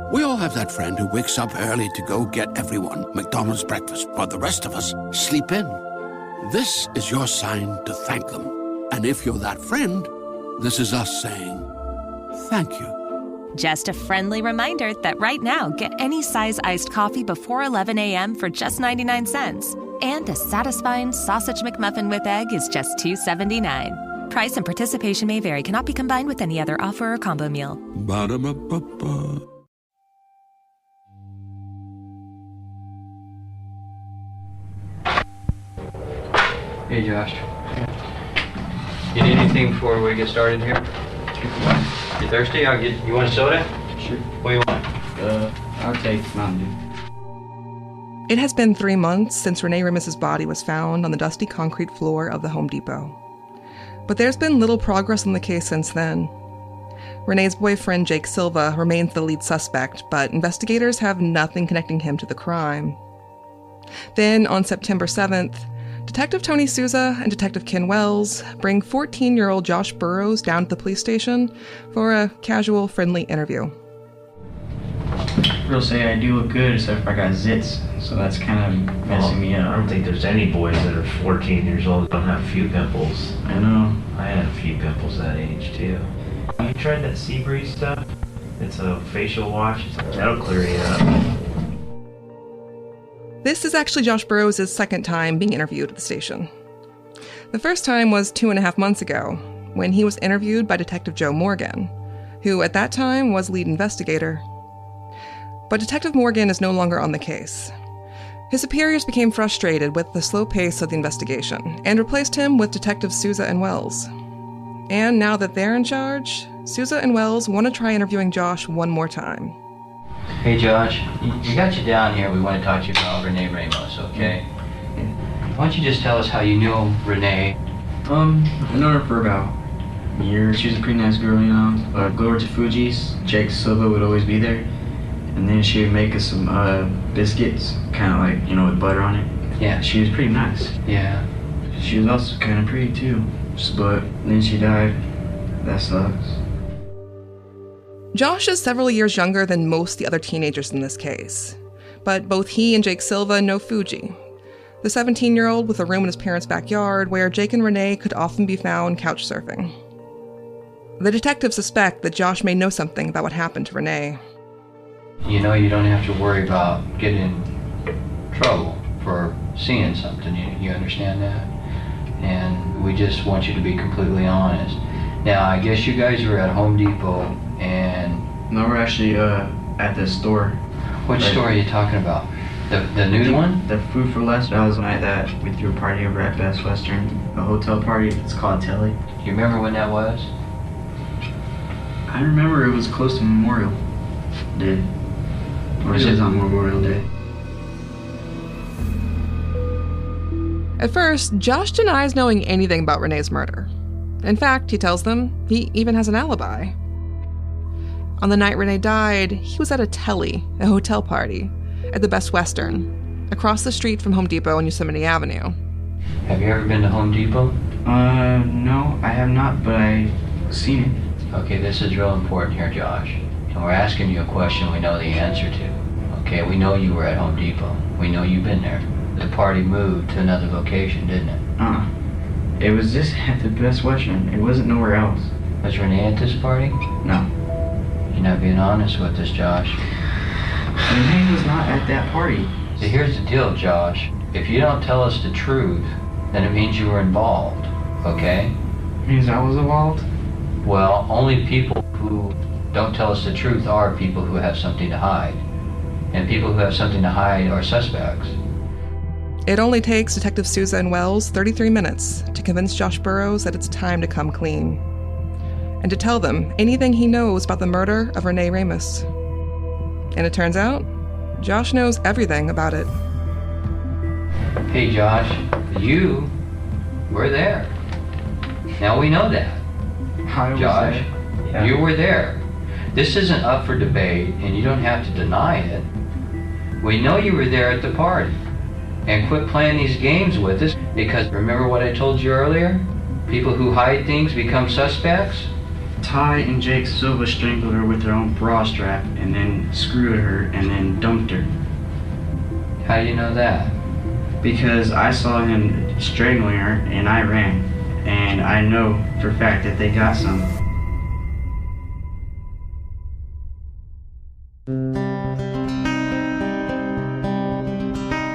We all have that friend who wakes up early to go get everyone McDonald's breakfast, while the rest of us sleep in. This is your sign to thank them. And if you're that friend, this is us saying thank you. Just a friendly reminder that right now, get any size iced coffee before 11 a.m. for just 99 cents. And a satisfying sausage McMuffin with egg is just $2.79. Price and participation may vary. Cannot be combined with any other offer or combo meal. Ba-da-ba-ba-ba. Hey, Josh. You need anything before we get started here? You thirsty? You want a soda? Sure. What do you want? I'll take Mountain Dew. It has been 3 months since Renee Ramos's body was found on the dusty concrete floor of the Home Depot. But there's been little progress on the case since then. Renee's boyfriend, Jake Silva, remains the lead suspect, but investigators have nothing connecting him to the crime. Then, on September 7th, Detective Tony Souza and Detective Ken Wells bring 14-year-old Josh Burrows down to the police station for a casual, friendly interview. Girls say I do look good, except for I got zits, so that's kind of messing me up. I don't think there's any boys that are 14 years old that don't have a few pimples. I know. I had a few pimples that age, too. You tried that Sea Breeze stuff? It's a facial wash. That'll clear you up. This is actually Josh Burrows' second time being interviewed at the station. The first time was 2.5 months ago, when he was interviewed by Detective Joe Morgan, who at that time was lead investigator. But Detective Morgan is no longer on the case. His superiors became frustrated with the slow pace of the investigation and replaced him with Detectives Souza and Wells. And now that they're in charge, Souza and Wells want to try interviewing Josh one more time. Hey, Josh. We got you down here. We want to talk to you about Renee Ramos, okay? Why don't you just tell us how you knew Renee? I known her for about a year. She was a pretty nice girl, you know. I'd go over to Fuji's. Jake Silva would always be there. And then she would make us some biscuits, kind of like, you know, with butter on it. Yeah. She was pretty nice. Yeah. She was also kind of pretty, too. But then she died. That sucks. Josh is several years younger than most of the other teenagers in this case. But both he and Jake Silva know Fuji, the 17-year-old with a room in his parents' backyard where Jake and Renee could often be found couch surfing. The detectives suspect that Josh may know something about what happened to Renee. You know you don't have to worry about getting in trouble for seeing something. You understand that? And we just want you to be completely honest. Now, I guess you guys were at Home Depot and... No, we're actually at the store. Which store are you talking about? The new one? The Food for Less. That was the night that we threw a party over at Best Western, a hotel party. It's called Telly. Do you remember when that was? I remember it was close to Memorial Day. Or it was on Memorial Day. At first, Josh denies knowing anything about Renee's murder. In fact, he tells them he even has an alibi. On the night Renee died, he was at a Telly, a hotel party, at the Best Western, across the street from Home Depot on Yosemite Avenue. Have you ever been to Home Depot? No, I have not, but I've seen it. Okay, this is real important here, Josh. And we're asking you a question we know the answer to. Okay, we know you were at Home Depot. We know you've been there. The party moved to another location, didn't it? It was just at the Best Western. It wasn't nowhere else. Was Renee at this party? No. You're not being honest with us, Josh. Renee was not at that party. So here's the deal, Josh. If you don't tell us the truth, then it means you were involved, okay? Means I was involved? Well, only people who don't tell us the truth are people who have something to hide. And people who have something to hide are suspects. It only takes Detective Souza and Wells 33 minutes to convince Josh Burrows that it's time to come clean, and to tell them anything he knows about the murder of Renee Ramos. And it turns out, Josh knows everything about it. Hey Josh, you were there. Now we know that. I was Josh, there. Yeah. You were there. This isn't up for debate, and you don't have to deny it. We know you were there at the party. And quit playing these games with us, because remember what I told you earlier? People who hide things become suspects? Ty and Jake Silva strangled her with their own bra strap and then screwed her and then dumped her. How do you know that? Because I saw him strangling her and I ran. And I know for a fact that they got some.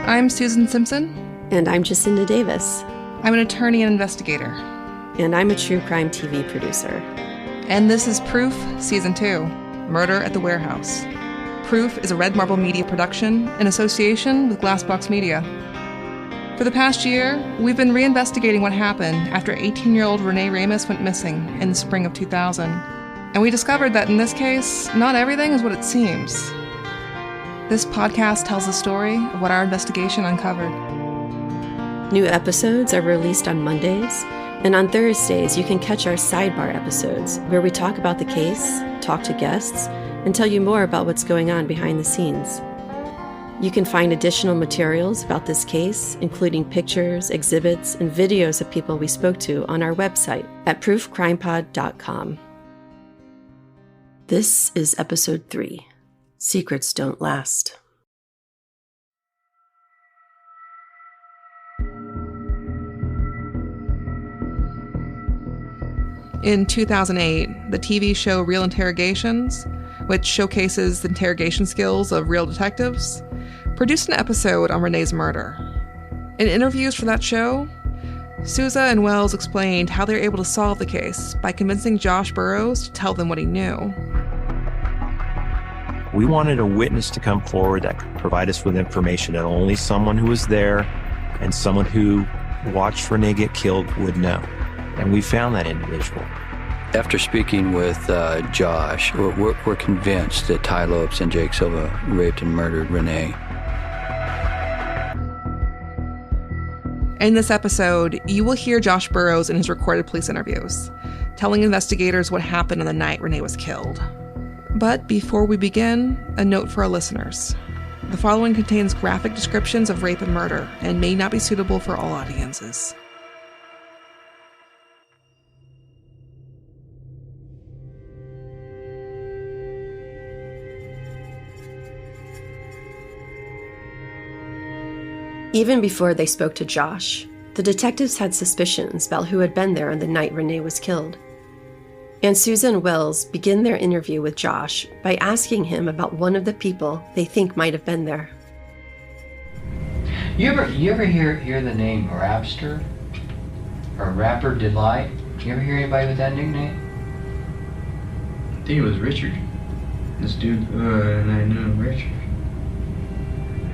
I'm Susan Simpson. And I'm Jacinda Davis. I'm an attorney and investigator. And I'm a true crime TV producer. And this is Proof, Season 2, Murder at the Warehouse. Proof is a Red Marble Media production in association with Glassbox Media. For the past year, we've been reinvestigating what happened after 18-year-old Renee Ramos went missing in the spring of 2000. And we discovered that in this case, not everything is what it seems. This podcast tells the story of what our investigation uncovered. New episodes are released on Mondays, and on Thursdays you can catch our sidebar episodes where we talk about the case, talk to guests, and tell you more about what's going on behind the scenes. You can find additional materials about this case, including pictures, exhibits, and videos of people we spoke to on our website at proofcrimepod.com. This is Episode 3, Secrets Don't Last. In 2008, the TV show Real Interrogations, which showcases the interrogation skills of real detectives, produced an episode on Renee's murder. In interviews for that show, Sousa and Wells explained how they were able to solve the case by convincing Josh Burrows to tell them what he knew. We wanted a witness to come forward that could provide us with information that only someone who was there and someone who watched Renee get killed would know. And we found that individual. After speaking with Josh, we're convinced that Ty Lopes and Jake Silva raped and murdered Renee. In this episode, you will hear Josh Burrows in his recorded police interviews, telling investigators what happened on the night Renee was killed. But before we begin, a note for our listeners. The following contains graphic descriptions of rape and murder and may not be suitable for all audiences. Even before they spoke to Josh, the detectives had suspicions about who had been there on the night Renee was killed. And Sousa and Wells begin their interview with Josh by asking him about one of the people they think might have been there. You ever hear the name Rapster? Or Rapper Delight? You ever hear anybody with that nickname? I think it was Richard. This dude, and I know Richard.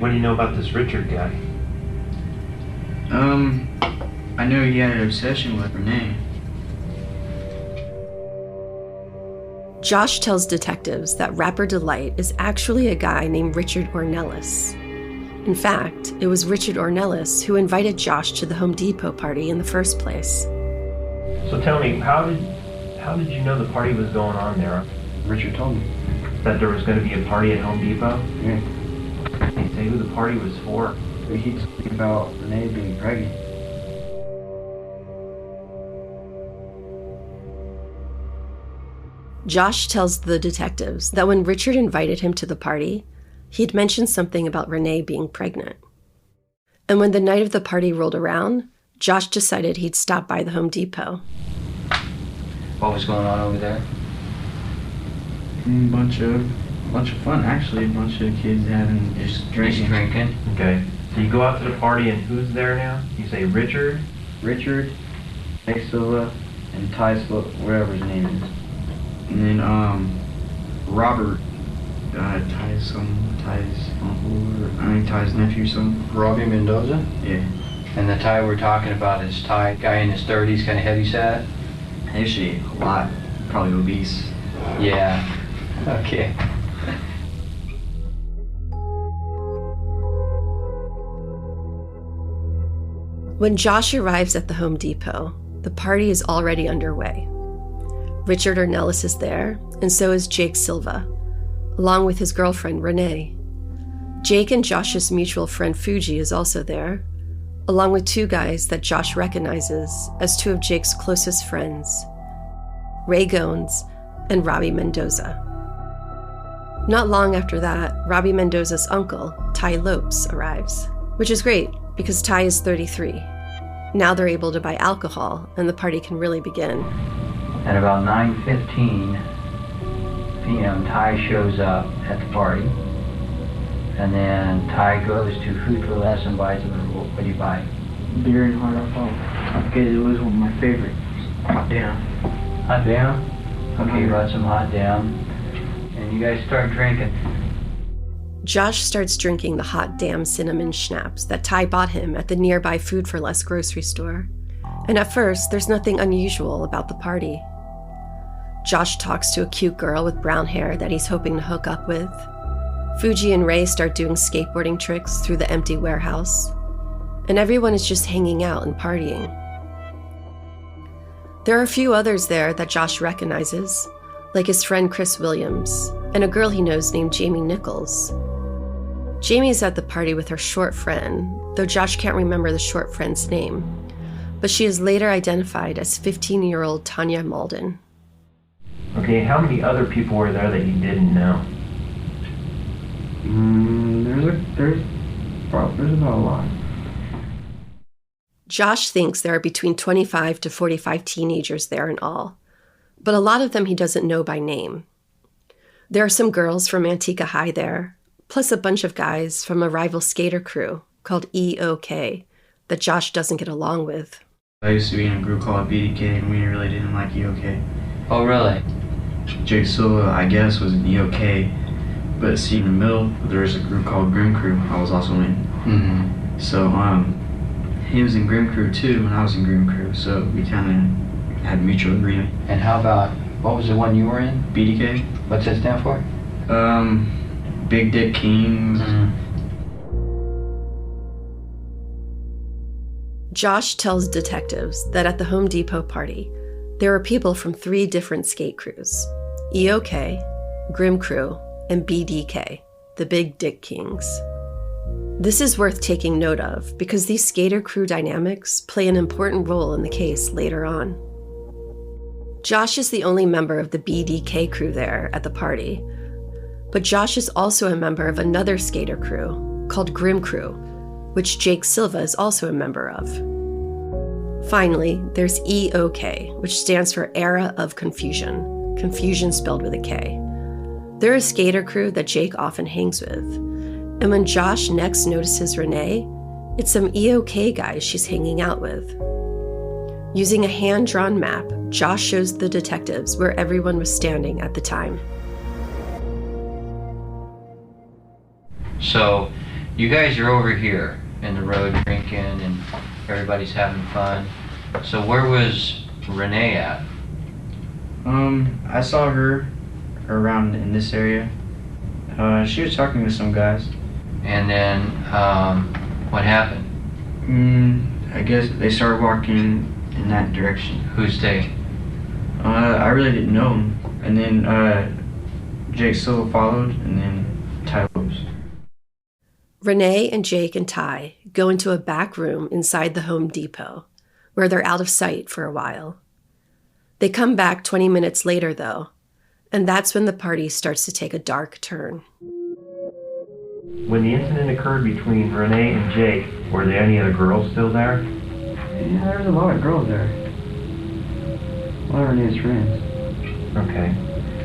What do you know about this Richard guy? I know he had an obsession with Renee. Josh tells detectives that Rapper Delight is actually a guy named Richard Ornelas. In fact, it was Richard Ornelas who invited Josh to the Home Depot party in the first place. So tell me, how did you know the party was going on there? Richard told me. That there was going to be a party at Home Depot? Yeah. Can you say who the party was for? He's talking about Renee being pregnant. Josh tells the detectives that when Richard invited him to the party, he'd mentioned something about Renee being pregnant. And when the night of the party rolled around, Josh decided he'd stop by the Home Depot. What was going on over there? Bunch of fun, actually. A bunch of kids having just drinking. Okay. So you go out to the party and who's there now? You say Richard? Jake Silva, and Ty's, whatever his name is. And then, Robert, Ty's uncle, Ty's nephew or something. Robbie Mendoza? Yeah. And the Ty we're talking about is Ty, guy in his 30s, kind of heavy set? Actually, a lot. Probably obese. Yeah. Okay. When Josh arrives at the Home Depot, the party is already underway. Richard Ornelas is there, and so is Jake Silva, along with his girlfriend, Renee. Jake and Josh's mutual friend, Fuji, is also there, along with two guys that Josh recognizes as two of Jake's closest friends, Ray Owens and Robbie Mendoza. Not long after that, Robbie Mendoza's uncle, Ty Lopes, arrives, which is great because Ty is 33. Now they're able to buy alcohol and the party can really begin. At about 9:15 p.m., Ty shows up at the party. And then Ty goes to Food for Less and buys a little, what do you buy? Beer and hard alcohol. Because it was one of my favorites. Hot Damn. Hot Damn? Okay, you brought some Hot Damn. And you guys start drinking. Josh starts drinking the Hot Damn cinnamon schnapps that Ty bought him at the nearby Food for Less grocery store. And at first, there's nothing unusual about the party. Josh talks to a cute girl with brown hair that he's hoping to hook up with. Fuji and Ray start doing skateboarding tricks through the empty warehouse. And everyone is just hanging out and partying. There are a few others there that Josh recognizes, like his friend Chris Williams, and a girl he knows named Jamie Nichols. Jamie's at the party with her short friend, though Josh can't remember the short friend's name, but she is later identified as 15-year-old Tanya Malden. Okay, how many other people were there that you didn't know? There's about a lot. Josh thinks there are between 25 to 45 teenagers there in all, but a lot of them he doesn't know by name. There are some girls from Manteca High there, plus a bunch of guys from a rival skater crew called EOK that Josh doesn't get along with. I used to be in a group called BDK and we really didn't like EOK. Oh, really? Jake Silva, I guess, was in EOK, but see, in the middle, there's a group called Grim Crew I was also in. Mm-hmm. So, he was in Grim Crew too, and I was in Grim Crew, so we kind of had mutual agreement. And how about, what was the one you were in? BDK. What's that stand for? Big Dick Kings. Mm-hmm. Josh tells detectives that at the Home Depot party, there were people from 3 different skate crews: EOK, Grim Crew, and BDK, the Big Dick Kings. This is worth taking note of because these skater crew dynamics play an important role in the case later on. Josh is the only member of the BDK crew there at the party, but Josh is also a member of another skater crew called Grim Crew, which Jake Silva is also a member of. Finally, there's EOK, which stands for Era of Confusion, confusion spelled with a K. They're a skater crew that Jake often hangs with. And when Josh next notices Renee, it's some EOK guys she's hanging out with. Using a hand-drawn map, Josh shows the detectives where everyone was standing at the time. So, you guys are over here in the road drinking and everybody's having fun. So where was Renee at? I saw her around in this area. She was talking to some guys. And then, what happened? I guess they started walking in that direction. Who's they? I really didn't know him. And then, Jake Silva followed, and then Ty Lopes. Renee and Jake and Ty go into a back room inside the Home Depot, where they're out of sight for a while. They come back 20 minutes later, though, and that's when the party starts to take a dark turn. When the incident occurred between Renee and Jake, were there any other girls still there? Yeah, there was a lot of girls there. A lot of Renee's friends. Okay.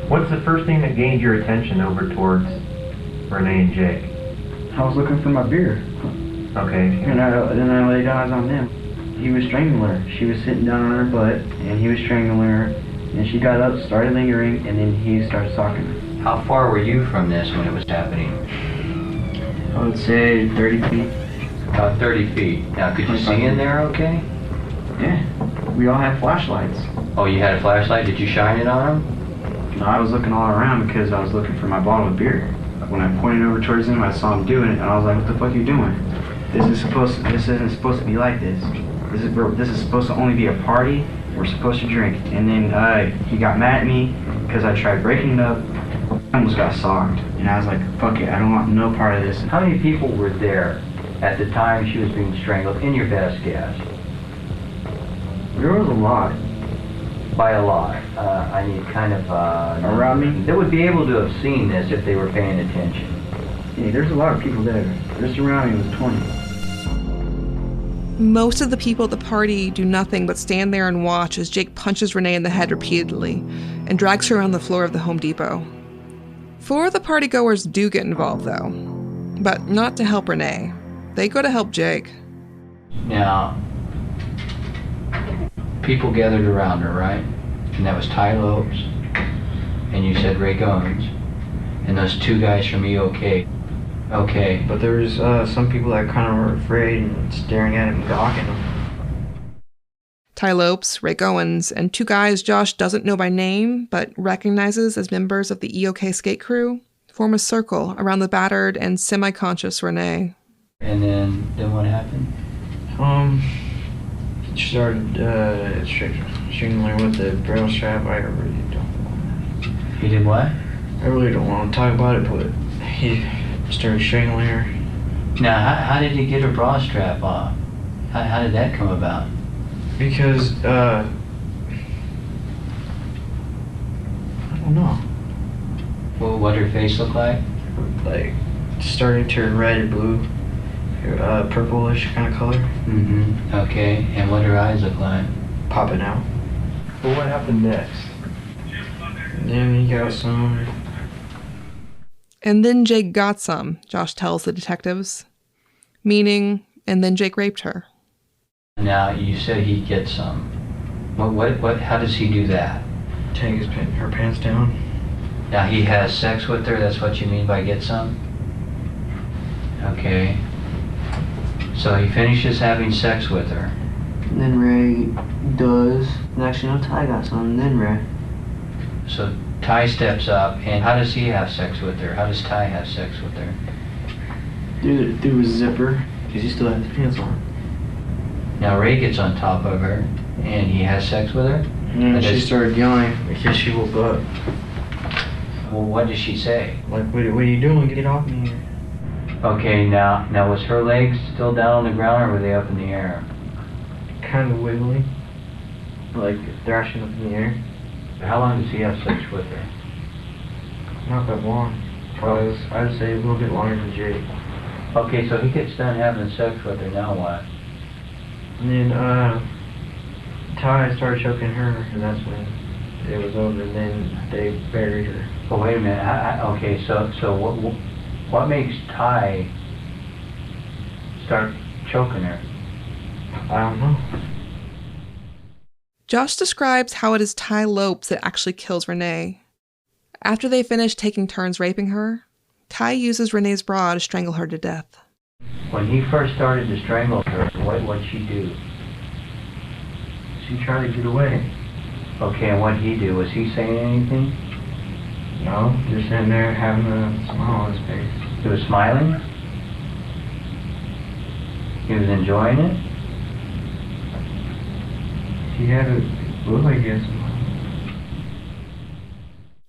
What's the first thing that gained your attention over towards Renee and Jake? I was looking for my beer. Okay. And then I laid eyes on him. He was strangling her. She was sitting down on her butt, and he was strangling her. And she got up, started lingering, and then he started talking to her. How far were you from this when it was happening? I would say 30 feet. About 30 feet. Now, could you see in there okay? Yeah. We all had flashlights. Oh, you had a flashlight? Did you shine it on him? No, I was looking all around because I was looking for my bottle of beer. When I pointed over towards him, I saw him doing it, and I was like, "What the fuck are you doing? This isn't supposed to be like this. This is supposed to only be a party. We're supposed to drink." And then he got mad at me because I tried breaking it up. I almost got socked, and I was like, "Fuck it, I don't want no part of this." How many people were there at the time she was being strangled, in your best guess? There was a lot. By a lot. I need kind of... Around me? They would be able to have seen this if they were paying attention. Yeah, there's a lot of people there. Just around me was 20. Most of the people at the party do nothing but stand there and watch as Jake punches Renee in the head repeatedly and drags her around the floor of the Home Depot. 4 of the partygoers do get involved, though, but not to help Renee. They go to help Jake. Now, people gathered around her, right? And that was Ty Lopes, and you said Ray Owens, and those 2 guys from EOK. Okay. But there was some people that kind of were afraid and staring at him and gawking him. Ty Lopes, Ray Owens, and 2 guys Josh doesn't know by name but recognizes as members of the EOK skate crew form a circle around the battered and semi-conscious Renee. And then what happened? She started strangling with the braille strap. I really don't want He did what? I really don't want to talk about it, but he started strangling her. Now, how did he get her bra strap off? How did that come about? Because, I don't know. Well, what did her face look like? Like, starting to turn red and blue, purplish kind of color. Mm-hmm. Okay, and what did her eyes look like? Popping out. But what happened next? And then he got some. And then Jake got some, Josh tells the detectives. Meaning, and then Jake raped her. Now, you said he'd get some. How does he do that? Take her pants down. Now, he has sex with her, that's what you mean by get some? Okay. So he finishes having sex with her. And then Ray does. And actually, no, Ty got some, and then Ray. So Ty steps up, and how does he have sex with her? How does Ty have sex with her? Through his zipper, because he still had his pants on. Now Ray gets on top of her, and he has sex with her? And she started yelling because she woke up. Well, what did she say? Like, what are you doing? Get off me. Okay, now was her legs still down on the ground, or were they up in the air? Kind of wiggly. Like, thrashing up in the air. How long does he have sex with her? Not that long. Probably, I'd say a little bit longer than Jake. Okay, so he gets done having sex with her, now what? And then, Ty started choking her, and that's when it was over, and then they buried her. Well, wait a minute. Okay, so what makes Ty start choking her? I don't know. Josh describes how it is Ty Lopes that actually kills Renee. After they finish taking turns raping her, Ty uses Renee's bra to strangle her to death. When he first started to strangle her, what'd she do? She tried to get away. Okay, and what'd he do? Was he saying anything? No, just sitting there having a smile on his face. He was smiling? He was enjoying it? He had a look like he had some.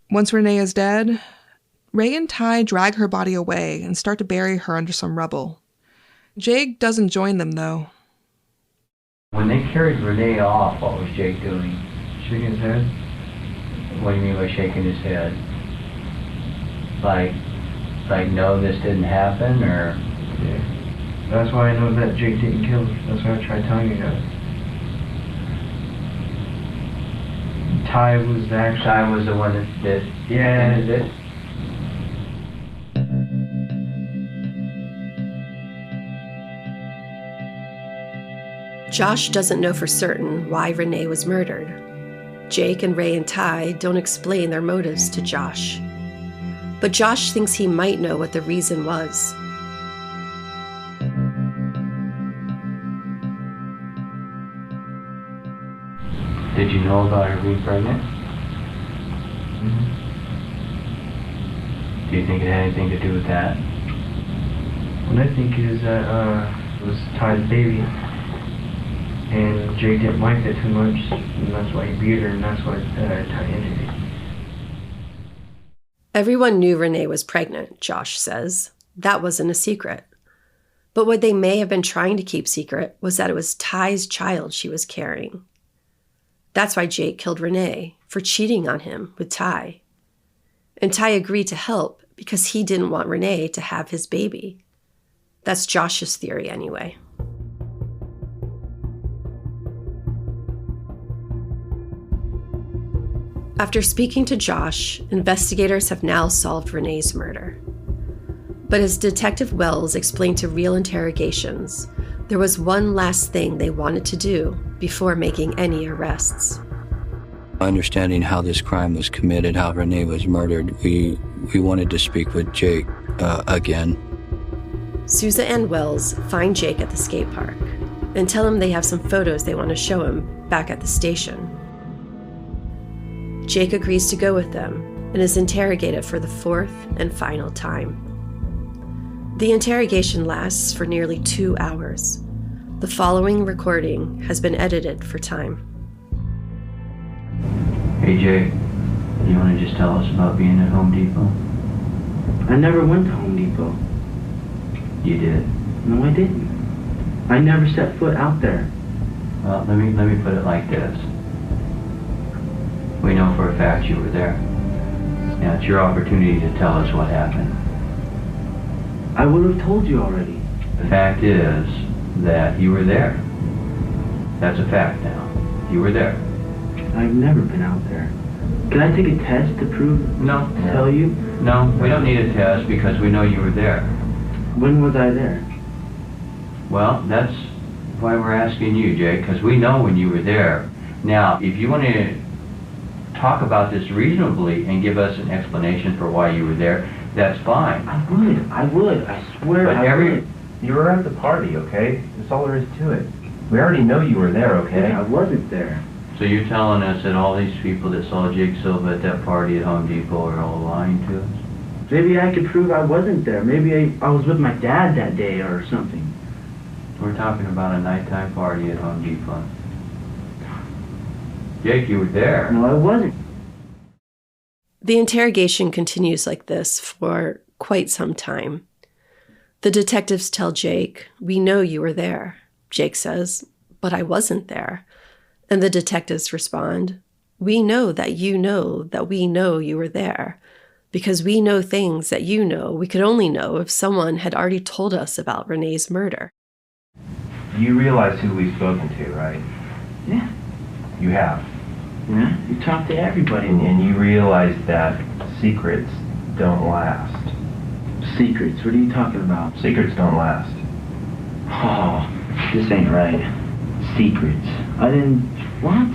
Once Renee is dead, Ray and Ty drag her body away and start to bury her under some rubble. Jake doesn't join them, though. When they carried Renee off, what was Jake doing? Shaking his head. What do you mean by shaking his head? Like no, this didn't happen, or? Yeah. That's why I know that Jake didn't kill her. That's why I tried telling you guys. Ty was the one that yeah, ended it. Josh doesn't know for certain why Renee was murdered. Jake and Ray and Ty don't explain their motives to Josh. But Josh thinks he might know what the reason was. Did you know about her being pregnant? Mm-hmm. Do you think it had anything to do with that? What I think is that it was Ty's baby. And Jake didn't like that too much, and that's why he beat her, and that's why Ty ended it. Everyone knew Renee was pregnant, Josh says. That wasn't a secret. But what they may have been trying to keep secret was that it was Ty's child she was carrying. That's why Jake killed Renee, for cheating on him with Ty. And Ty agreed to help because he didn't want Renee to have his baby. That's Josh's theory anyway. After speaking to Josh, investigators have now solved Renee's murder. But as Detective Wells explained to Real Interrogations, there was one last thing they wanted to do before making any arrests. Understanding how this crime was committed, how Renee was murdered, we wanted to speak with Jake again. Sousa and Wells find Jake at the skate park and tell him they have some photos they want to show him back at the station. Jake agrees to go with them and is interrogated for the fourth and final time. The interrogation lasts for nearly 2 hours. The following recording has been edited for time. Hey Jake, do you want to just tell us about being at Home Depot? I never went to Home Depot. You did? No, I didn't. I never set foot out there. Well, let me put it like this. We know for a fact you were there. Now it's your opportunity to tell us what happened. I would have told you already. The fact is that you were there. That's a fact now. You were there. I've never been out there. Can I take a test to prove? No. Tell you? No, we don't need a test because we know you were there. When was I there? Well, that's why we're asking you, Jake, because we know when you were there. Now, if you want to talk about this reasonably and give us an explanation for why you were there, that's fine. I would. I swear But I would. You were at the party, okay? That's all there is to it. We already know you were there, okay? Yeah, I wasn't there. So you're telling us that all these people that saw Jake Silva at that party at Home Depot are all lying to us? Maybe I could prove I wasn't there. Maybe I was with my dad that day or something. We're talking about a nighttime party at Home Depot. Jake, you were there. No, I wasn't. The interrogation continues like this for quite some time. The detectives tell Jake, "We know you were there." Jake says, "But I wasn't there." And the detectives respond, "We know that we know you were there, because we know things that you know we could only know if someone had already told us about Renee's murder." You realize who we've spoken to, right? Yeah. You have. Yeah? You talk to everybody. And you realize that secrets don't last. Secrets? What are you talking about? Secrets don't last. Oh, this ain't right. Secrets. I didn't... What?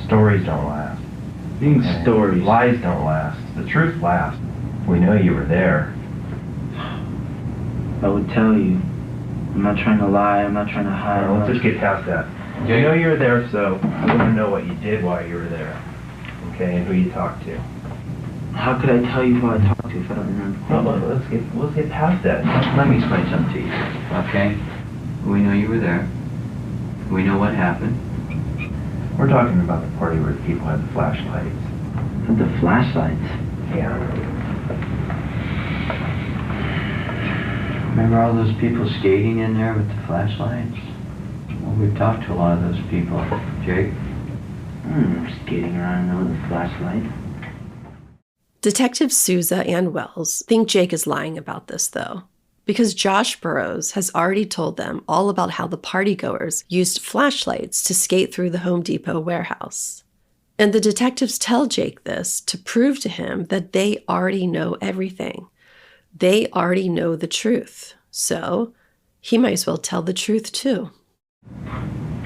Stories don't last. Being stories. Lies don't last. The truth lasts. We know you were there. I would tell you. I'm not trying to lie. I'm not trying to hide. Let's just get past that. You know you were there, so I want to know what you did while you were there. Okay, and who you talked to. How could I tell you who I talked to if I don't remember? No, let's get past that. Let me explain something to you, okay? We know you were there. We know what happened. We're talking about the party where the people had the flashlights. The flashlights? Yeah. Remember all those people skating in there with the flashlights? Well, we've talked to a lot of those people. Jake? I don't remember skating around there with a flashlight. Detectives Sousa and Wells think Jake is lying about this, though, because Josh Burrows has already told them all about how the partygoers used flashlights to skate through the Home Depot warehouse. And the detectives tell Jake this to prove to him that they already know everything. They already know the truth, so he might as well tell the truth too.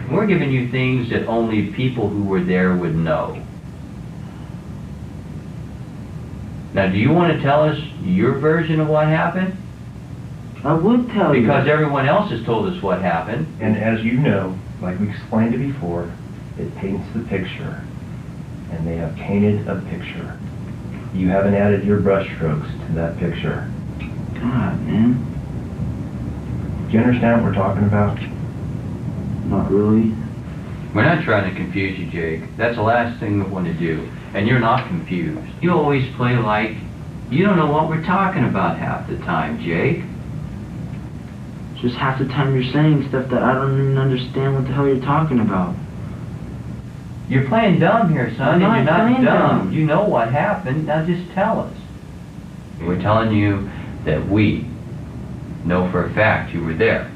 We're giving you things that only people who were there would know. Now, do you want to tell us your version of what happened? I would tell you. Because everyone else has told us what happened. And as you know, like we explained it before, it paints the picture. And they have painted a picture. You haven't added your brush strokes to that picture. God, man. Do you understand what we're talking about? Not really. We're not trying to confuse you, Jake. That's the last thing we want to do. And you're not confused. You always play like you don't know what we're talking about half the time, Jake. Just half the time you're saying stuff that I don't even understand what the hell you're talking about. You're playing dumb here, son, I'm and not you're not playing dumb. dumb. You know what happened. Now just tell us. We're telling you that we know for a fact you were there.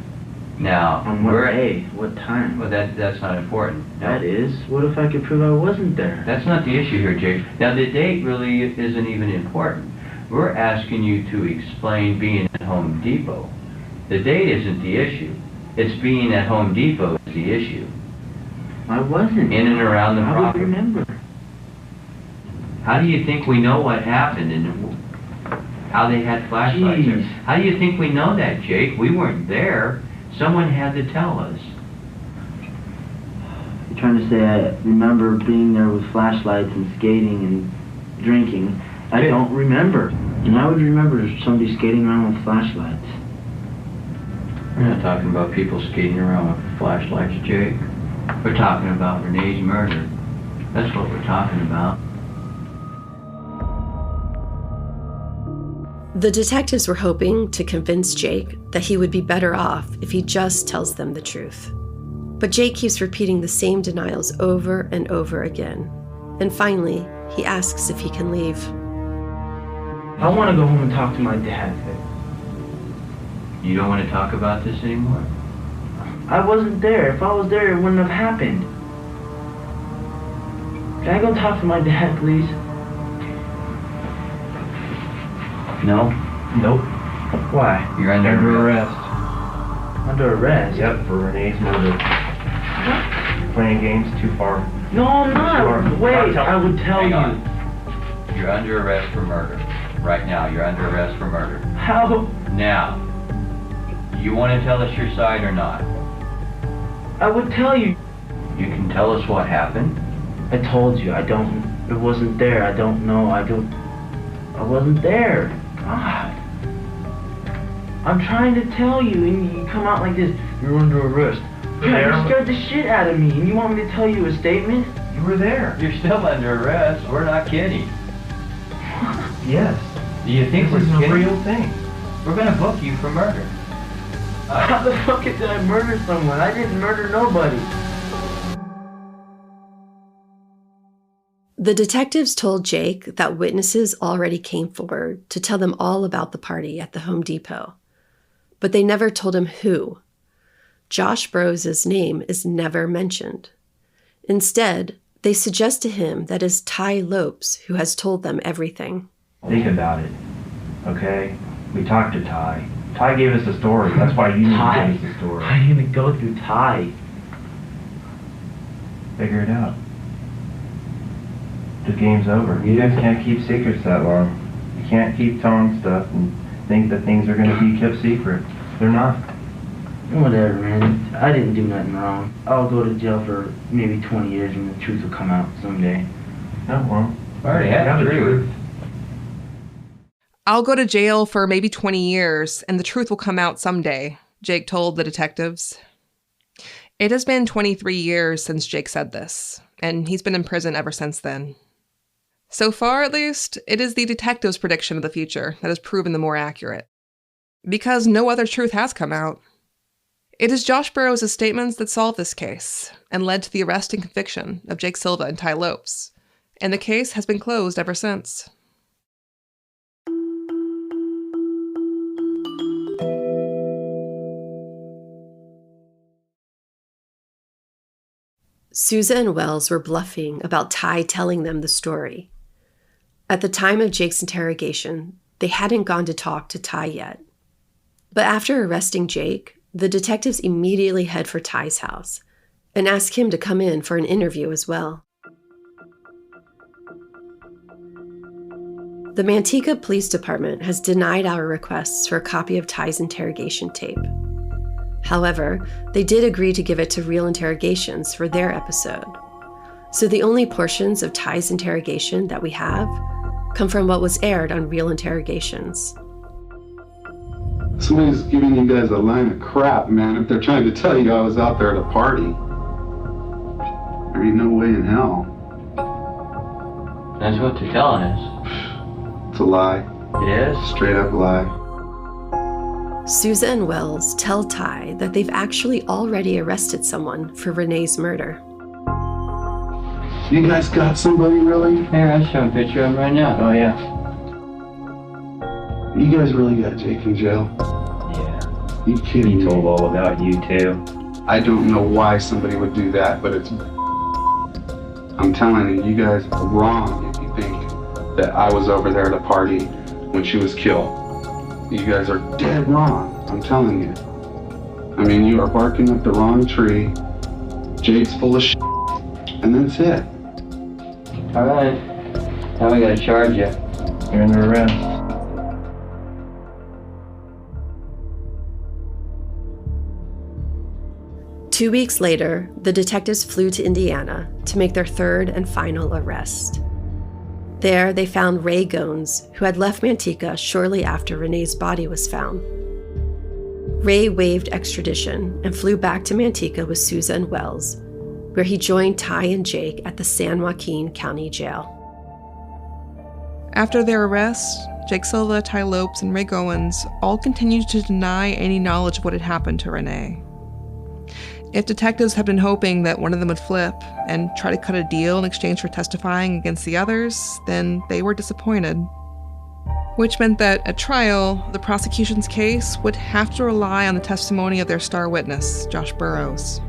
Now, On what day? What time? Well, that's not important. No. That is. What if I could prove I wasn't there? That's not the issue here, Jake. Now, the date really isn't even important. We're asking you to explain being at Home Depot. The date isn't the issue. It's being at Home Depot is the issue. I wasn't. In and around the I property. would remember. How do you think we know what happened and how they had flashlights there? Jeez. How do you think we know that, Jake? We weren't there. Someone had to tell us. You're trying to say I remember being there with flashlights and skating and drinking. I don't remember. And I would remember somebody skating around with flashlights. We're not talking about people skating around with flashlights, Jake. We're talking about Renee's murder. That's what we're talking about. The detectives were hoping to convince Jake that he would be better off if he just tells them the truth. But Jake keeps repeating the same denials over and over again. And finally, he asks if he can leave. I want to go home and talk to my dad. You don't want to talk about this anymore? I wasn't there. If I was there, it wouldn't have happened. Can I go talk to my dad, please? No? Nope. Why? You're under arrest. Under arrest? Yep, for Renee's murder. You're playing games too far. No, I'm not. Sure. Wait, I would tell Hang you. on. You're under arrest for murder. Right now, you're under arrest for murder. How? Now, you want to tell us your side or not? I would tell you. You can tell us what happened. I told you, it wasn't there. I don't know. I wasn't there. God. I'm trying to tell you, and you come out like this. You're under arrest. Yeah, you scared the shit out of me, and you want me to tell you a statement? You were there. You're still under arrest. We're not kidding. Yes. Do you think This is we're a kidding? real thing. We're going to book you for murder. How the fuck did I murder someone? I didn't murder nobody. The detectives told Jake that witnesses already came forward to tell them all about the party at the Home Depot. But they never told him who. Josh Bros's name is never mentioned. Instead, they suggest to him that it's Ty Lopes who has told them everything. Think about it, okay? We talked to Ty. Ty gave us the story. That's why you need to give us the story. I didn't even go through Ty. Figure it out. The game's over. You guys can't keep secrets that long. You can't keep telling stuff and think that things are going to be kept secret. They're not. Whatever, man. I didn't do nothing wrong. I'll go to jail for maybe 20 years and the truth will come out someday. No, well, I already have the truth. I'll go to jail for maybe 20 years, and the truth will come out someday, Jake told the detectives. It has been 23 years since Jake said this, and he's been in prison ever since then. So far, at least, it is the detectives' prediction of the future that has proven the more accurate. Because no other truth has come out. It is Josh Burrows' statements that solved this case, and led to the arrest and conviction of Jake Silva and Ty Lopes, and the case has been closed ever since. Sousa and Wells were bluffing about Ty telling them the story. At the time of Jake's interrogation, they hadn't gone to talk to Ty yet. But after arresting Jake, the detectives immediately head for Ty's house and ask him to come in for an interview as well. The Manteca Police Department has denied our requests for a copy of Ty's interrogation tape. However, they did agree to give it to Real Interrogations for their episode. So the only portions of Ty's interrogation that we have come from what was aired on Real Interrogations. Somebody's giving you guys a line of crap, man, if they're trying to tell you I was out there at a party. There ain't no way in hell. That's what they're telling us. It's a lie. It is? Straight up lie. Sousa and Wells tell Ty that they've actually already arrested someone for Renee's murder. You guys got somebody, really? Here, I'll show a picture of him right now. Oh, yeah. You guys really got Jake in jail? Yeah. You kidding He me? told all about you, too. I don't know why somebody would do that, but it's... I'm telling you, you guys are wrong if you think that I was over there at a party when she was killed. You guys are dead wrong, I'm telling you. I mean, you are barking up the wrong tree. Jake's full of shit, and that's it. All right. Now we gotta charge you. You're under arrest. Two weeks later, the detectives flew to Indiana to make their third and final arrest. There, they found Ray Owens, who had left Manteca shortly after Renee's body was found. Ray waived extradition and flew back to Manteca with Susan and Wells, where he joined Ty and Jake at the San Joaquin County Jail. After their arrest, Jake Silva, Ty Lopes, and Ray Owens all continued to deny any knowledge of what had happened to Renee. If detectives had been hoping that one of them would flip and try to cut a deal in exchange for testifying against the others, then they were disappointed. Which meant that at trial, the prosecution's case would have to rely on the testimony of their star witness, Josh Burrows.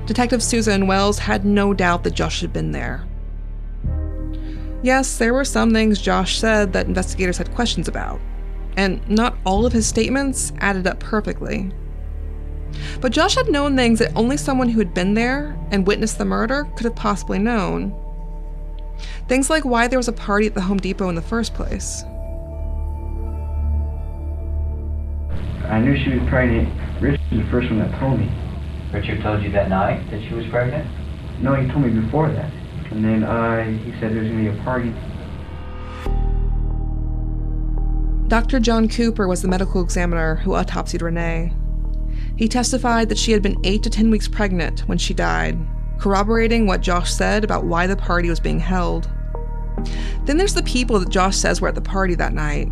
Detective Susan Wells had no doubt that Josh had been there. Yes, there were some things Josh said that investigators had questions about, and not all of his statements added up perfectly. But Josh had known things that only someone who had been there and witnessed the murder could have possibly known. Things like why there was a party at the Home Depot in the first place. I knew she was pregnant. Richard was the first one that told me. Richard told you that night that she was pregnant? No, he told me before that. And then he said there was going to be a party. Dr. John Cooper was the medical examiner who autopsied Renee. He testified that she had been 8 to 10 weeks pregnant when she died, corroborating what Josh said about why the party was being held. Then there's the people that Josh says were at the party that night.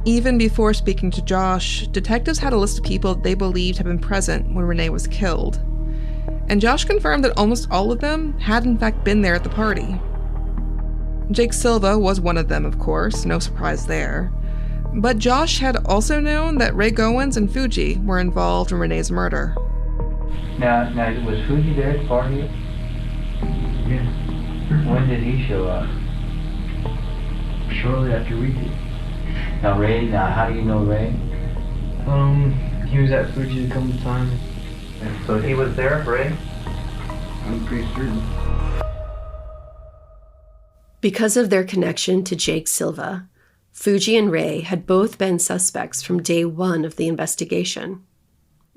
Even before speaking to Josh, detectives had a list of people that they believed had been present when Renee was killed. And Josh confirmed that almost all of them had in fact been there at the party. Jake Silva was one of them, of course, no surprise there. But Josh had also known that Ray Owens and Fuji were involved in Renee's murder. Now, was Fuji there at the party? Yes. When did he show up? Shortly after we did. Now how do you know Ray? He was at Fuji a couple of times. So he was there, Ray? I'm pretty certain. Because of their connection to Jake Silva, Fuji and Ray had both been suspects from day one of the investigation.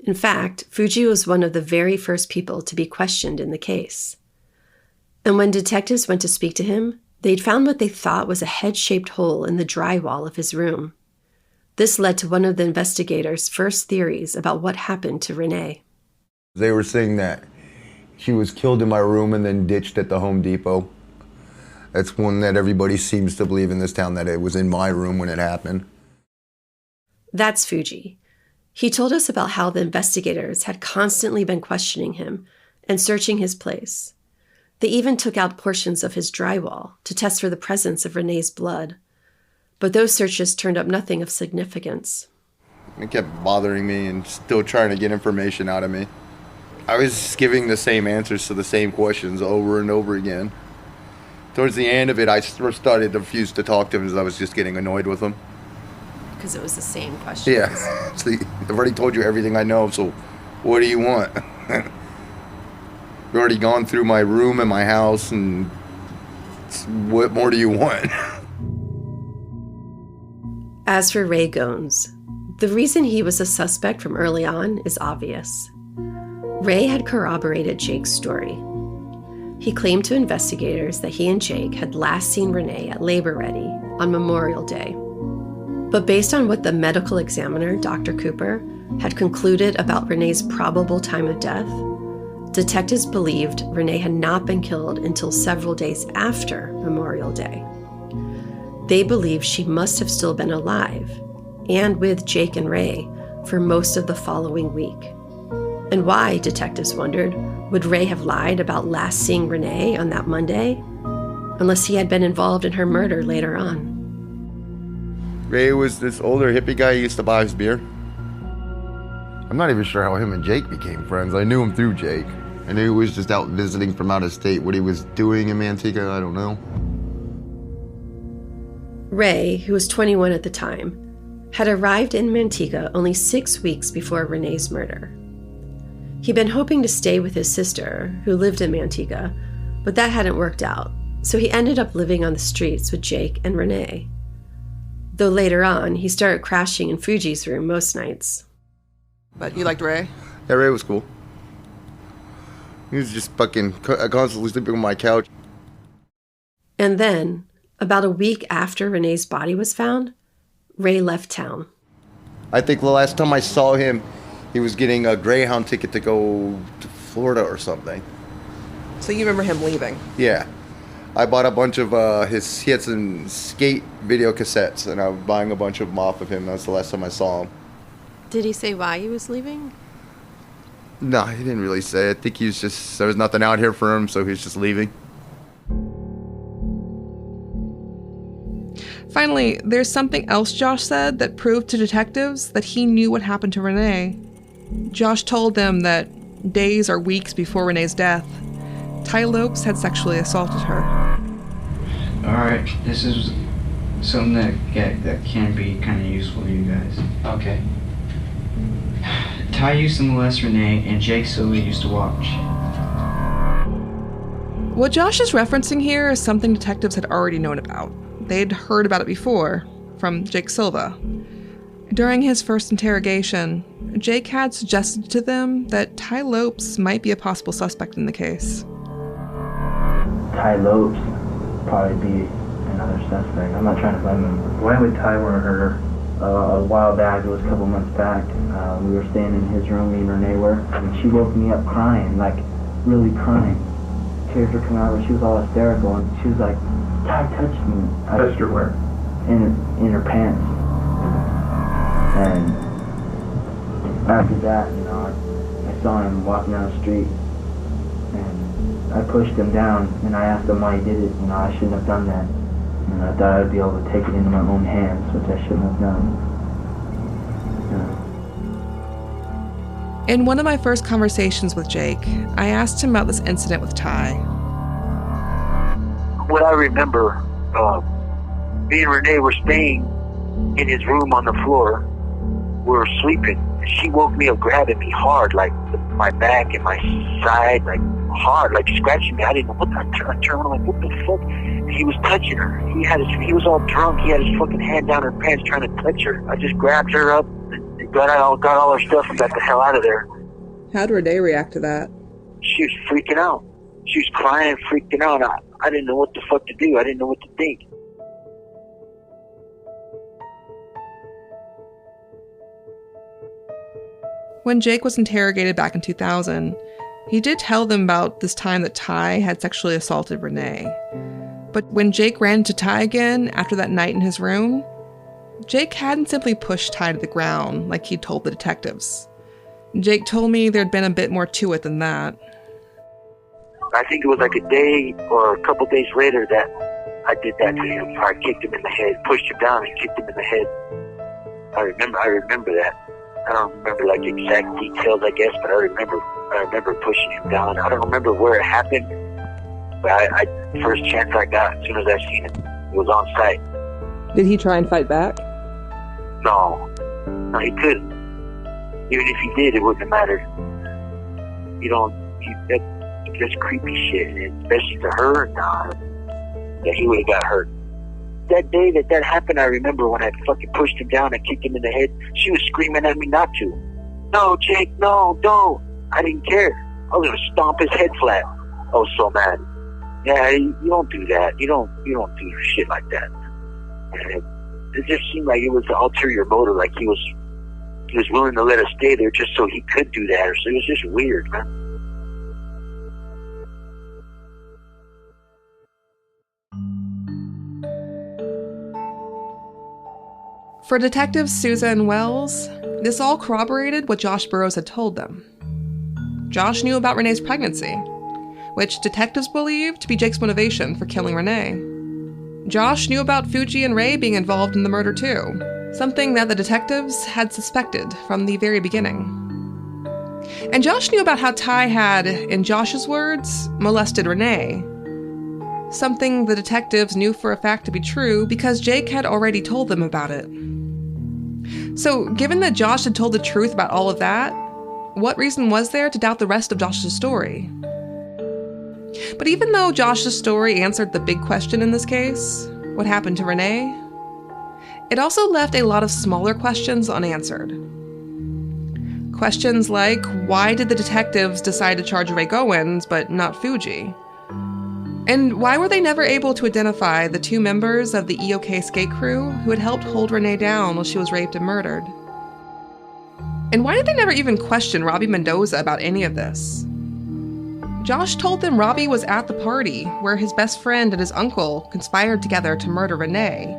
In fact, Fuji was one of the very first people to be questioned in the case. And when detectives went to speak to him, they'd found what they thought was a head-shaped hole in the drywall of his room. This led to one of the investigators' first theories about what happened to Renee. They were saying that she was killed in my room and then ditched at the Home Depot. That's one that everybody seems to believe in this town, that it was in my room when it happened. That's Fuji. He told us about how the investigators had constantly been questioning him and searching his place. They even took out portions of his drywall to test for the presence of Renee's blood. But those searches turned up nothing of significance. It kept bothering me and still trying to get information out of me. I was just giving the same answers to the same questions over and over again. Towards the end of it, I started to refuse to talk to him because I was just getting annoyed with him. Because it was the same questions. Yeah. See, I've already told you everything I know, so what do you want? You've already gone through my room and my house, and what more do you want? As for Ray Owens, the reason he was a suspect from early on is obvious. Ray had corroborated Jake's story. He claimed to investigators that he and Jake had last seen Renee at Labor Ready on Memorial Day. But based on what the medical examiner, Dr. Cooper, had concluded about Renee's probable time of death, detectives believed Renee had not been killed until several days after Memorial Day. They believed she must have still been alive, and with Jake and Ray, for most of the following week. And why, detectives wondered, Would Ray have lied about last seeing Renee on that Monday? Unless he had been involved in her murder later on. Ray was this older hippie guy who used to buy his beer. I'm not even sure how him and Jake became friends. I knew him through Jake. I knew he was just out visiting from out of state. What he was doing in Manteca, I don't know. Ray, who was 21 at the time, had arrived in Manteca only 6 weeks before Renee's murder. He'd been hoping to stay with his sister, who lived in Manteca, but that hadn't worked out, so he ended up living on the streets with Jake and Renee. Though later on, he started crashing in Fuji's room most nights. But you liked Ray? Yeah, Ray was cool. He was just fucking constantly sleeping on my couch. And then, about a week after Renee's body was found, Ray left town. I think the last time I saw him, he was getting a Greyhound ticket to go to Florida or something. So you remember him leaving? Yeah. I bought a bunch of he had some skate video cassettes, and I was buying a bunch of them off of him. That's the last time I saw him. Did he say why he was leaving? No, he didn't really say. I think he was just, there was nothing out here for him, so he was just leaving. Finally, there's something else Josh said that proved to detectives that he knew what happened to Renee. Josh told them that days or weeks before Renee's death, Ty Lopes had sexually assaulted her. Alright, this is something that can be kind of useful to you guys. Okay. Ty used to molest Renee, and Jake Silva used to watch. What Josh is referencing here is something detectives had already known about. They'd heard about it before, from Jake Silva. During his first interrogation, Jake had suggested to them that Ty Lopes might be a possible suspect in the case. Ty Lopes probably be another suspect. I'm not trying to blame him. Why would Ty want to hurt her? A while back, it was a couple months back, we were staying in his room, me and Renee were, and she woke me up crying, like, really crying. Tears were coming out, but she was all hysterical, and she was like, Ty touched me. Touched her where? In her pants. And after that, you know, I saw him walking down the street, and I pushed him down, and I asked him why he did it. You know, I shouldn't have done that. And I thought I'd be able to take it into my own hands, which I shouldn't have done. Yeah. In one of my first conversations with Jake, I asked him about this incident with Ty. What I remember, me and Renee were staying in his room on the floor. We were sleeping. She woke me up, grabbing me hard, like my back and my side, like hard, like scratching me. I didn't know what I turned around, like, what the fuck? He was touching her. He was all drunk. He had his fucking hand down her pants trying to touch her. I just grabbed her up and got all her stuff and got the hell out of there. How'd Renee react to that? She was freaking out. She was crying, freaking out. I didn't know what the fuck to do. I didn't know what to think. When Jake was interrogated back in 2000, he did tell them about this time that Ty had sexually assaulted Renee. But when Jake ran into Ty again after that night in his room, Jake hadn't simply pushed Ty to the ground like he'd told the detectives. Jake told me there'd been a bit more to it than that. I think it was like a day or a couple days later that I did that to him. I kicked him in the head, pushed him down and kicked him in the head. I remember that. I don't remember like exact details, I guess, but I remember pushing him down. I don't remember where it happened, but I first chance I got, as soon as I seen it, it was on site. Did he try and fight back? No, he couldn't. Even if he did, it wouldn't have mattered. That's creepy shit, and especially to her, that he would have got hurt. That day that happened, I remember when I fucking pushed him down and kicked him in the head, she was screaming at me not to. No, Jake, no, don't. I didn't care. I was gonna stomp his head flat. I was so mad. Yeah, you don't do that. You don't do shit like that. And it just seemed like it was an ulterior motive, like he was willing to let us stay there just so he could do that. So it was just weird, man. For detectives Sousa and Wells, this all corroborated what Josh Burrows had told them. Josh knew about Renee's pregnancy, which detectives believe to be Jake's motivation for killing Renee. Josh knew about Fuji and Ray being involved in the murder too, something that the detectives had suspected from the very beginning. And Josh knew about how Ty had, in Josh's words, molested Renee, something the detectives knew for a fact to be true because Jake had already told them about it. So, given that Josh had told the truth about all of that, what reason was there to doubt the rest of Josh's story? But even though Josh's story answered the big question in this case, what happened to Renee, it also left a lot of smaller questions unanswered. Questions like, why did the detectives decide to charge Ray Owens but not Fuji? And why were they never able to identify the two members of the EOK skate crew who had helped hold Renee down while she was raped and murdered? And why did they never even question Robbie Mendoza about any of this? Josh told them Robbie was at the party where his best friend and his uncle conspired together to murder Renee.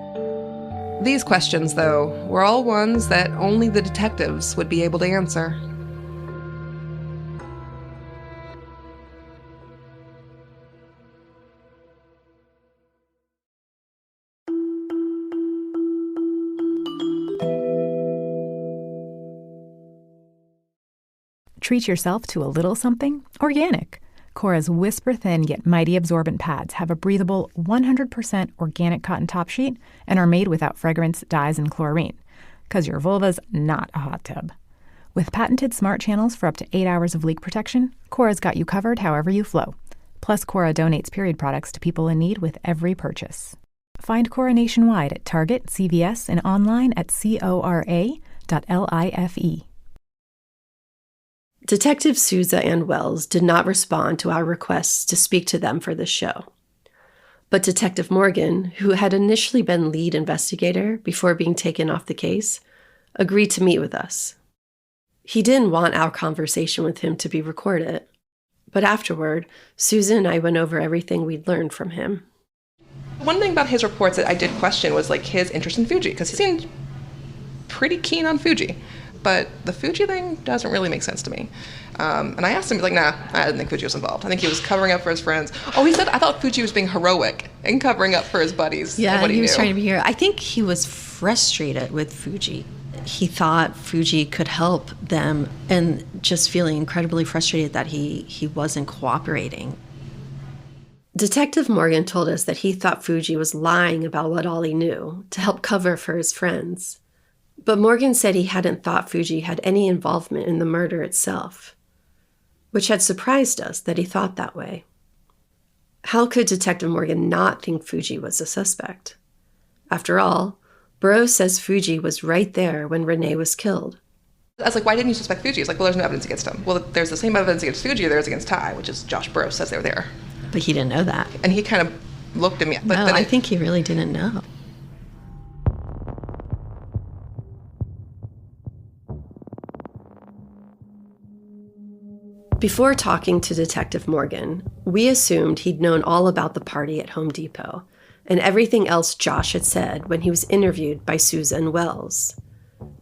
These questions, though, were all ones that only the detectives would be able to answer. Treat yourself to a little something organic. Kora's whisper-thin yet mighty absorbent pads have a breathable 100% organic cotton top sheet and are made without fragrance, dyes, and chlorine, because your vulva's not a hot tub. With patented smart channels for up to 8 hours of leak protection, Kora's got you covered however you flow. Plus, Kora donates period products to people in need with every purchase. Find Kora nationwide at Target, CVS, and online at Cora.life. Detective Souza and Wells did not respond to our requests to speak to them for this show. But Detective Morgan, who had initially been lead investigator before being taken off the case, agreed to meet with us. He didn't want our conversation with him to be recorded, but afterward, Susan and I went over everything we'd learned from him. One thing about his reports that I did question was like his interest in Fuji, because he seemed pretty keen on Fuji. But the Fuji thing doesn't really make sense to me. And I asked him, he's like, nah, I didn't think Fuji was involved. I think he was covering up for his friends. Oh, he said, I thought Fuji was being heroic and covering up for his buddies. Yeah, he was trying to be here. I think he was frustrated with Fuji. He thought Fuji could help them and just feeling incredibly frustrated that he wasn't cooperating. Detective Morgan told us that he thought Fuji was lying about what all he knew to help cover for his friends. But Morgan said he hadn't thought Fuji had any involvement in the murder itself, which had surprised us that he thought that way. How could Detective Morgan not think Fuji was a suspect? After all, Burroughs says Fuji was right there when Renee was killed. I was like, why didn't you suspect Fuji? He's like, well, there's no evidence against him. Well, there's the same evidence against Fuji there is against Ty, which is Josh Burroughs says they were there. But he didn't know that. And he kind of looked at me. But no, then I think he really didn't know. Before talking to Detective Morgan, we assumed he'd known all about the party at Home Depot and everything else Josh had said when he was interviewed by Susan Wells.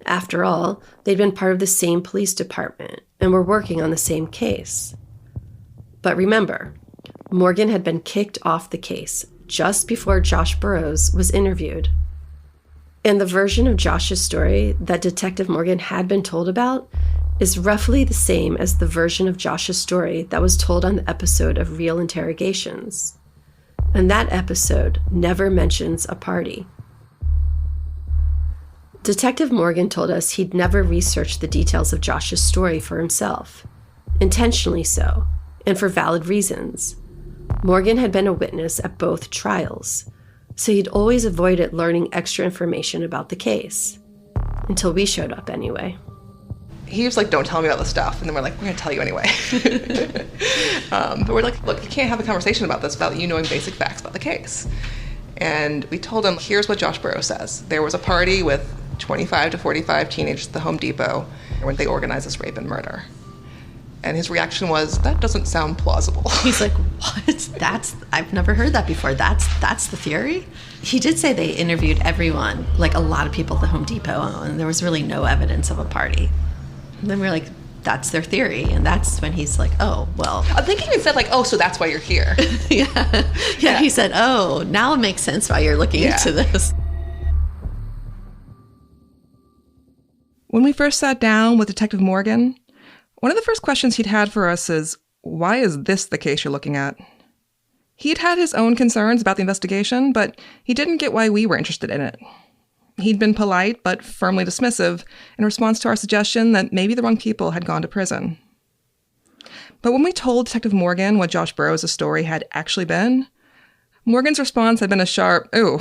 After all, they'd been part of the same police department and were working on the same case. But remember, Morgan had been kicked off the case just before Josh Burroughs was interviewed. And the version of Josh's story that Detective Morgan had been told about is roughly the same as the version of Josh's story that was told on the episode of Real Interrogations. And that episode never mentions a party. Detective Morgan told us he'd never researched the details of Josh's story for himself, intentionally so, and for valid reasons. Morgan had been a witness at both trials, so he'd always avoided learning extra information about the case. Until we showed up anyway. He was like, don't tell me about the stuff. And then we're like, we're going to tell you anyway. But we're like, look, you can't have a conversation about this without you knowing basic facts about the case. And we told him, here's what Josh Burroughs says. There was a party with 25 to 45 teenagers at the Home Depot when they organized this rape and murder. And his reaction was, that doesn't sound plausible. He's like, what? I've never heard that before. That's the theory? He did say they interviewed everyone, like a lot of people at the Home Depot, and there was really no evidence of a party. And then we're like, that's their theory. And that's when he's like, oh, well. I think he even said, like, oh, so that's why you're here. Yeah, he said, oh, now it makes sense why you're looking into this. When we first sat down with Detective Morgan, one of the first questions he'd had for us is, why is this the case you're looking at? He'd had his own concerns about the investigation, but he didn't get why we were interested in it. He'd been polite, but firmly dismissive, in response to our suggestion that maybe the wrong people had gone to prison. But when we told Detective Morgan what Josh Burrows' story had actually been, Morgan's response had been a sharp, ooh,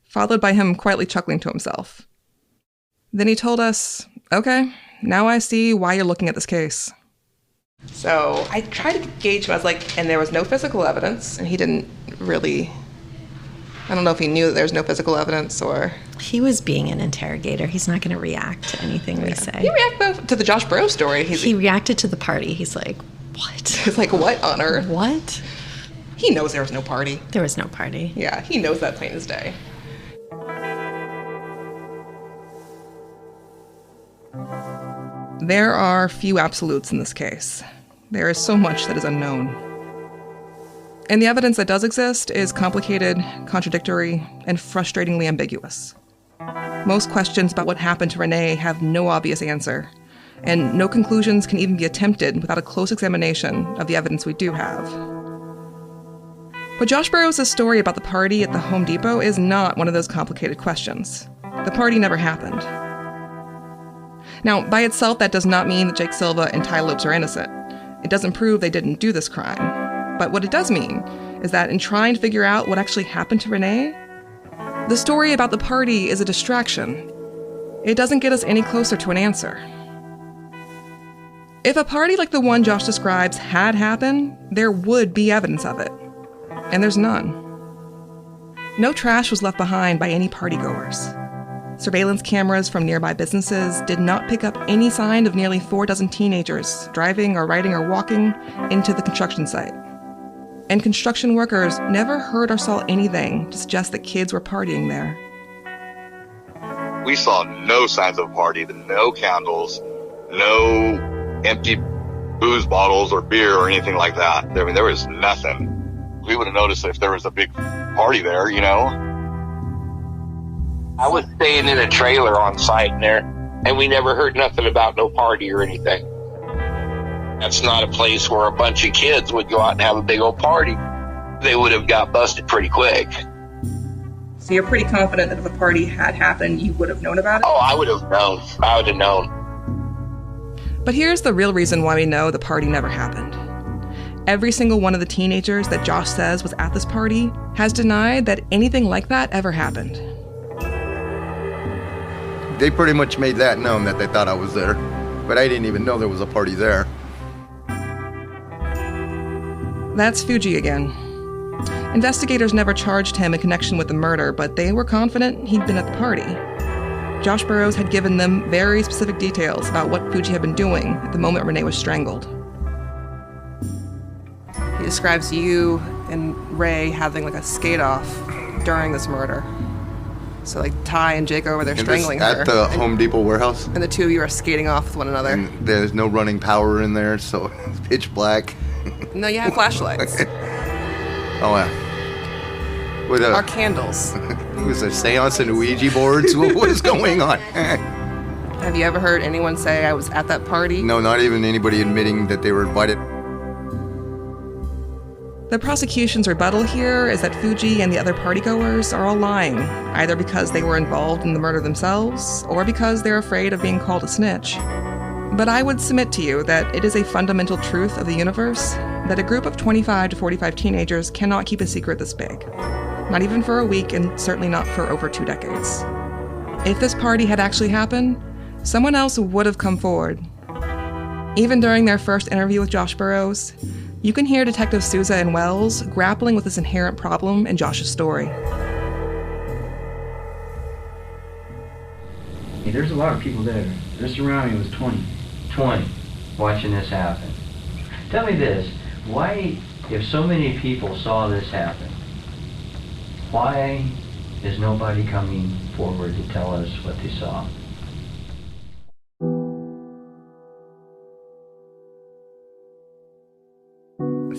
followed by him quietly chuckling to himself. Then he told us, okay, now I see why you're looking at this case. So I tried to gauge him. I was like, and there was no physical evidence, and he didn't really, I don't know if he knew that there was no physical evidence or... He was being an interrogator. He's not going to react to anything we say. He reacted to the Josh Burrows story. He reacted to the party. He's like, what? He's like, what on earth? What? He knows there was no party. There was no party. Yeah, he knows that plain as day. There are few absolutes in this case. There is so much that is unknown. And the evidence that does exist is complicated, contradictory, and frustratingly ambiguous. Most questions about what happened to Renee have no obvious answer, and no conclusions can even be attempted without a close examination of the evidence we do have. But Josh Burrows' story about the party at the Home Depot is not one of those complicated questions. The party never happened. Now, by itself, that does not mean that Jake Silva and Ty Lopes are innocent. It doesn't prove they didn't do this crime. But what it does mean is that in trying to figure out what actually happened to Renee, the story about the party is a distraction. It doesn't get us any closer to an answer. If a party like the one Josh describes had happened, there would be evidence of it. And there's none. No trash was left behind by any partygoers. Surveillance cameras from nearby businesses did not pick up any sign of nearly 4 dozen teenagers driving or riding or walking into the construction site. And construction workers never heard or saw anything to suggest that kids were partying there. We saw no signs of a party, no candles, no empty booze bottles or beer or anything like that. I mean, there was nothing. We would have noticed if there was a big party there, you know. I was staying in a trailer on site there, and we never heard nothing about no party or anything. That's not a place where a bunch of kids would go out and have a big old party. They would have got busted pretty quick. So you're pretty confident that if a party had happened, you would have known about it? Oh, I would have known. I would have known. But here's the real reason why we know the party never happened. Every single one of the teenagers that Josh says was at this party has denied that anything like that ever happened. They pretty much made that known that they thought I was there, but I didn't even know there was a party there. That's Fuji again. Investigators never charged him in connection with the murder, but they were confident he'd been at the party. Josh Burrows had given them very specific details about what Fuji had been doing at the moment Renee was strangled. He describes you and Ray having like a skate-off during this murder. So like Ty and Jake over there strangling her. At the Home Depot warehouse. And the two of you are skating off with one another. And there's no running power in there, so it's pitch black. No, you have flashlights. Oh, yeah. With our candles. It was a seance and Ouija boards. What is going on? Have you ever heard anyone say I was at that party? No, not even anybody admitting that they were invited. The prosecution's rebuttal here is that Fuji and the other partygoers are all lying, either because they were involved in the murder themselves, or because they're afraid of being called a snitch. But I would submit to you that it is a fundamental truth of the universe that a group of 25 to 45 teenagers cannot keep a secret this big. Not even for a week, and certainly not for over 2 decades. If this party had actually happened, someone else would have come forward. Even during their first interview with Josh Burrows, you can hear Detectives Souza and Wells grappling with this inherent problem in Josh's story. Hey, there's a lot of people there. Their surrounding was 20. 20 watching this happen. Tell me this, why, if so many people saw this happen, why is nobody coming forward to tell us what they saw?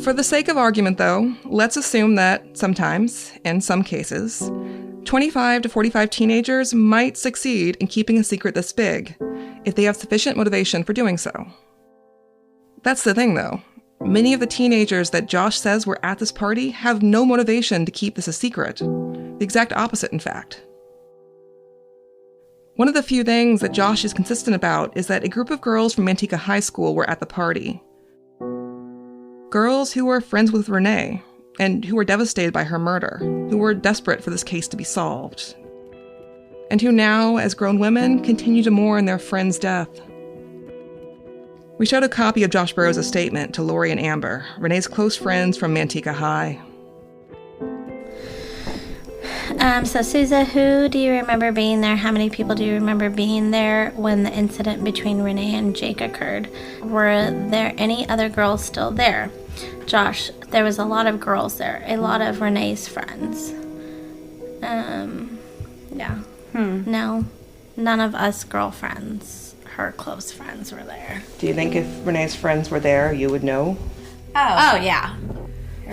For the sake of argument, though, let's assume that sometimes, in some cases, 25 to 45 teenagers might succeed in keeping a secret this big if they have sufficient motivation for doing so. That's the thing, though. Many of the teenagers that Josh says were at this party have no motivation to keep this a secret. The exact opposite, in fact. One of the few things that Josh is consistent about is that a group of girls from Manteca High School were at the party. Girls who were friends with Renee, and who were devastated by her murder, who were desperate for this case to be solved, and who now, as grown women, continue to mourn their friend's death. We showed a copy of Josh Burrows' statement to Lori and Amber, Renee's close friends from Manteca High. So Sousa, who do you remember being there? How many people do you remember being there when the incident between Renee and Jake occurred? Were there any other girls still there? Josh, there was a lot of girls there, a lot of Renee's friends. Yeah. No, none of us girlfriends, her close friends, were there. Do you think if Renee's friends were there, you would know? Oh yeah,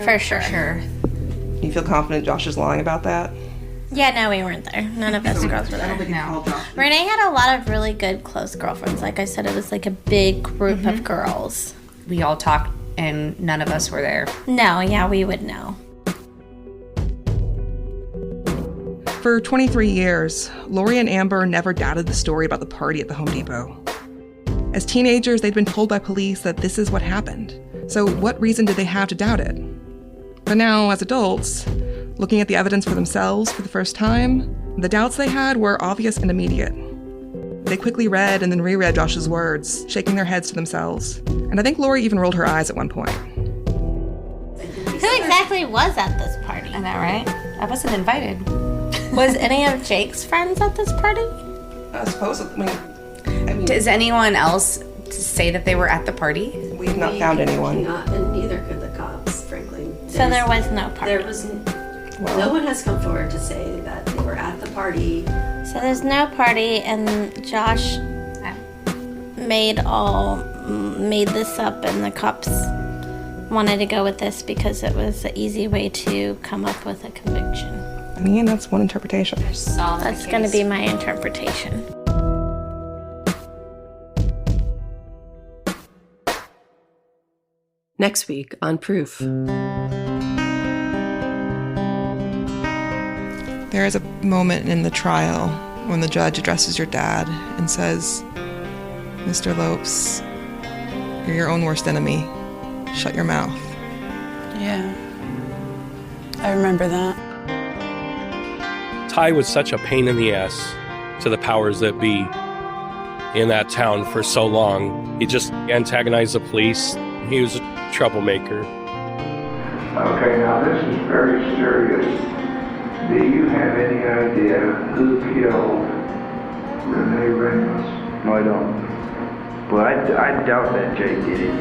for sure. You feel confident Josh is lying about that? Yeah, no, we weren't there. None of us girls were there. Renee had a lot of really good close girlfriends. Like I said, it was like a big group of girls. We all talked and none of us were there. No, yeah, we would know. For 23 years, Lori and Amber never doubted the story about the party at the Home Depot. As teenagers, they'd been told by police that this is what happened. So what reason did they have to doubt it? But now, as adults, looking at the evidence for themselves for the first time, the doubts they had were obvious and immediate. They quickly read and then reread Josh's words, shaking their heads to themselves. And I think Lori even rolled her eyes at one point. Who exactly was at this party? I know, right? I wasn't invited. Was any of Jake's friends at this party? Supposedly. Does anyone else say that they were at the party? We've not found anyone. And neither could the cops, frankly. So there was no party? There was no one has come forward to say that they were at the party. So there's no party, and Josh made this up, and the cops wanted to go with this because it was the easy way to come up with a conviction. I mean, that's one interpretation. That's going to be my interpretation. Next week on Proof. There is a moment in the trial when the judge addresses your dad and says, "Mr. Lopes, you're your own worst enemy. Shut your mouth." Yeah, I remember that. Ty was such a pain in the ass to the powers that be in that town for so long. He just antagonized the police. He was a troublemaker. Okay, now this is very serious. Do you have any idea who killed Renee Ramos? No, I don't. But I doubt that Jake did it.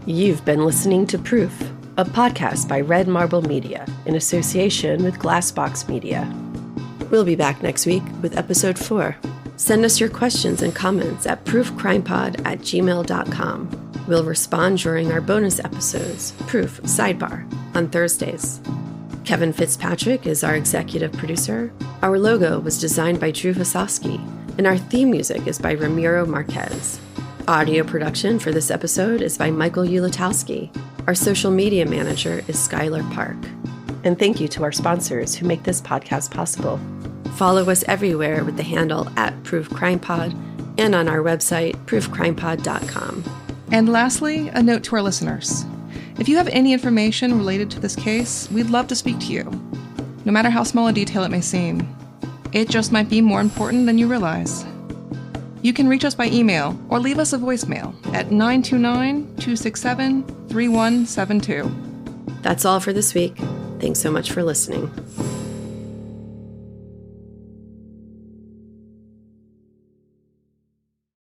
You've been listening to Proof, a podcast by Red Marble Media in association with Glassbox Media. We'll be back next week with episode 4. Send us your questions and comments at proofcrimepod@gmail.com. We'll respond during our bonus episodes, Proof Sidebar, on Thursdays. Kevin Fitzpatrick is our executive producer. Our logo was designed by Drew Vasowski, and our theme music is by Ramiro Marquez. Audio production for this episode is by Michael Ulatowski. Our social media manager is Skylar Park. And thank you to our sponsors who make this podcast possible. Follow us everywhere with the handle @ProofCrimePod and on our website, proofcrimepod.com. And lastly, a note to our listeners. If you have any information related to this case, we'd love to speak to you, no matter how small a detail it may seem. It just might be more important than you realize. You can reach us by email or leave us a voicemail at 929-267-3172. That's all for this week. Thanks so much for listening.